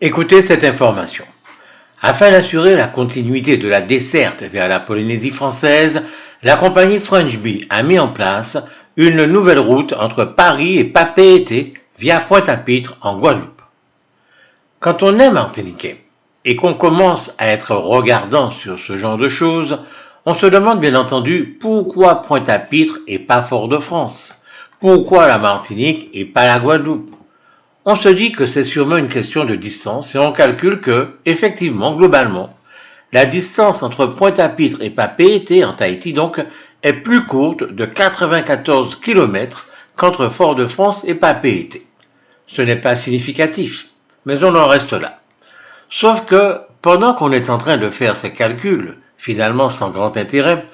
Écoutez cette information. Afin d'assurer la continuité de la desserte vers la Polynésie française, la compagnie French Bee a mis en place une nouvelle route entre Paris et Papeete via Pointe-à-Pitre en Guadeloupe. Quand on est martiniquais et qu'on commence à être regardant sur ce genre de choses, on se demande bien entendu pourquoi Pointe-à-Pitre et pas Fort-de-France, pourquoi la Martinique et pas la Guadeloupe. On se dit que c'est sûrement une question de distance et on calcule que, effectivement, globalement, la distance entre Pointe-à-Pitre et Papeete, en Tahiti donc, est plus courte de 94 km qu'entre Fort-de-France et Papeete. Ce n'est pas significatif, mais on en reste là. Sauf que, pendant qu'on est en train de faire ces calculs, finalement sans grand intérêt,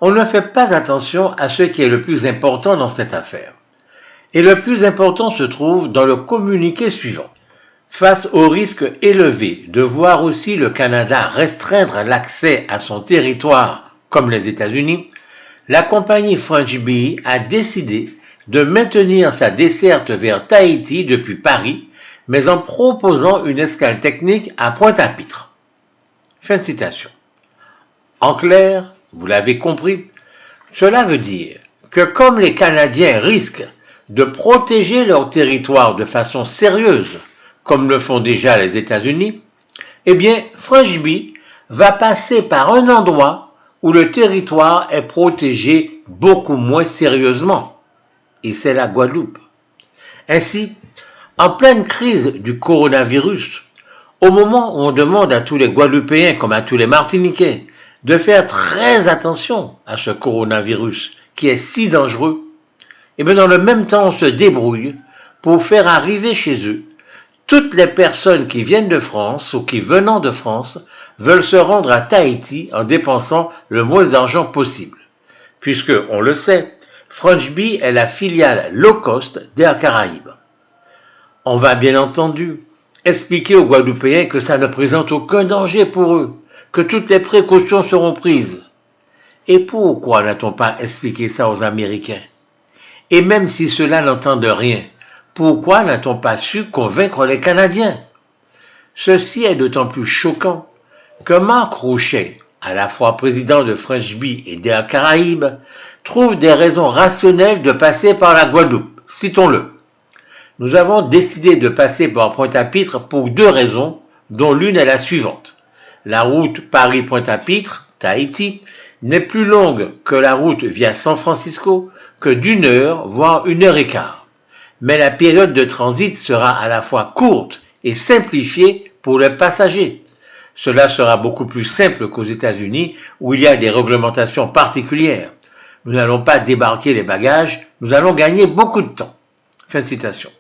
on ne fait pas attention à ce qui est le plus important dans cette affaire. Et le plus important se trouve dans le communiqué suivant. Face au risque élevé de voir aussi le Canada restreindre l'accès à son territoire, comme les États-Unis, la compagnie French Bee a décidé de maintenir sa desserte vers Tahiti depuis Paris, mais en proposant une escale technique à Pointe-à-Pitre. Fin de citation. En clair, vous l'avez compris, cela veut dire que comme les Canadiens risquent de protéger leur territoire de façon sérieuse, comme le font déjà les États-Unis, eh bien, French Bee va passer par un endroit où le territoire est protégé beaucoup moins sérieusement, et c'est la Guadeloupe. Ainsi, en pleine crise du coronavirus, au moment où on demande à tous les Guadeloupéens comme à tous les Martiniquais de faire très attention à ce coronavirus qui est si dangereux, et bien dans le même temps, on se débrouille pour faire arriver chez eux toutes les personnes qui viennent de France ou qui, venant de France, veulent se rendre à Tahiti en dépensant le moins d'argent possible. Puisque, on le sait, French Bee est la filiale low cost d'Air Caraïbes. On va bien entendu expliquer aux Guadeloupéens que ça ne présente aucun danger pour eux, que toutes les précautions seront prises. Et pourquoi n'a-t-on pas expliqué ça aux Américains? Et même si ceux-là n'entendent rien, pourquoi n'a-t-on pas su convaincre les Canadiens? Ceci est d'autant plus choquant que Marc Rochet, à la fois président de French Bee et d'Air Caraïbes, trouve des raisons rationnelles de passer par la Guadeloupe. Citons-le. Nous avons décidé de passer par Pointe-à-Pitre pour deux raisons, dont l'une est la suivante. La route Paris-Pointe-à-Pitre, Tahiti, n'est plus longue que la route via San Francisco que d'une heure, voire 1 heure et quart. Mais la période de transit sera à la fois courte et simplifiée pour les passagers. Cela sera beaucoup plus simple qu'aux États-Unis où il y a des réglementations particulières. Nous n'allons pas débarquer les bagages, nous allons gagner beaucoup de temps. Fin de citation.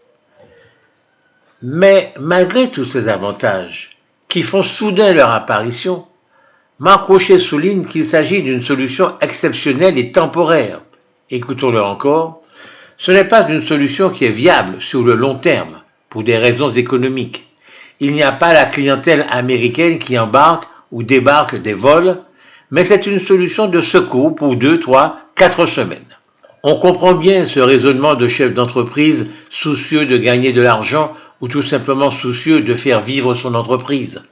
Mais malgré tous ces avantages qui font soudain leur apparition, Marc Rochet souligne qu'il s'agit d'une solution exceptionnelle et temporaire. Écoutons-le encore. Ce n'est pas une solution qui est viable sur le long terme, pour des raisons économiques. Il n'y a pas la clientèle américaine qui embarque ou débarque des vols, mais c'est une solution de secours pour 2, 3, 4 semaines. On comprend bien ce raisonnement de chef d'entreprise soucieux de gagner de l'argent ou tout simplement soucieux de faire vivre son entreprise.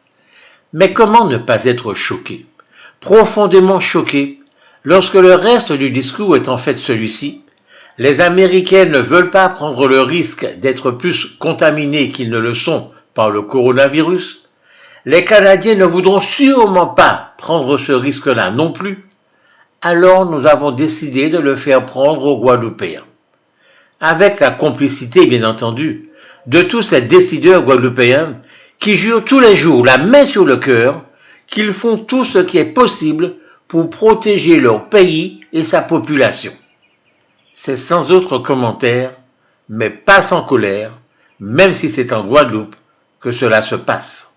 Mais comment ne pas être choqué, profondément choqué, lorsque le reste du discours est en fait celui-ci? Les Américains ne veulent pas prendre le risque d'être plus contaminés qu'ils ne le sont par le coronavirus. Les Canadiens ne voudront sûrement pas prendre ce risque-là non plus. Alors nous avons décidé de le faire prendre aux Guadeloupéens. Avec la complicité, bien entendu, de tous ces décideurs guadeloupéens qui jurent tous les jours, la main sur le cœur, qu'ils font tout ce qui est possible pour protéger leur pays et sa population. C'est sans autre commentaire, mais pas sans colère, même si c'est en Guadeloupe que cela se passe.